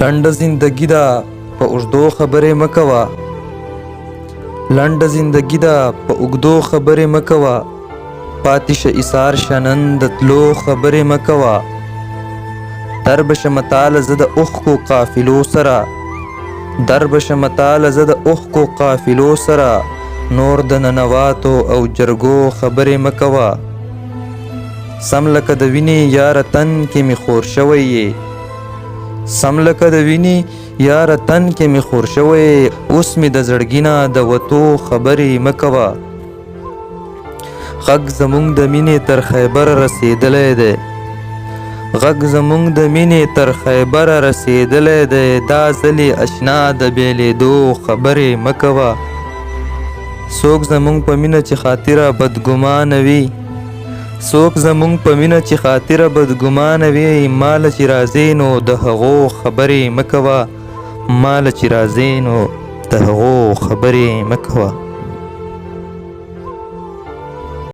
لنډه زندګي ده په اوږدو خبرې مه کوه. لنډه زندګي ده په اوږدو خبرې مه کوه. پاتې شه ایثار شه نن د تلو خبرې مه کوه. در به شمه تاله زه د اوښکو قافلو سره. در به شمه تاله زه د اوښکو قافلو سره. نور د ننواتو او جرګو خبرې مه کوه. سم لکه د وینې یاره تن کې مې خور شوی یې. سم لکه د وینې یاره تن کې مې خور شوی یې. اوس مې د زړګي نه د وتو خبرې مه کوه. غږ زموږ د مینې تر خیبره رسېدلی دی. غږ زموږ د مینې تر خیبره رسېدلی دی. دا ځل یې اشنا د بېلېدو خبرې مه کوه. څوک زموږ په مینه چې خاطره بدګمانه وي. څوک زموږ په مینه چې خاطره بدګمانه وي. ماله چې راځې نو د هغو خبرې مه کوه. ماله چې راځې نو د هغو خبرې مه کوه.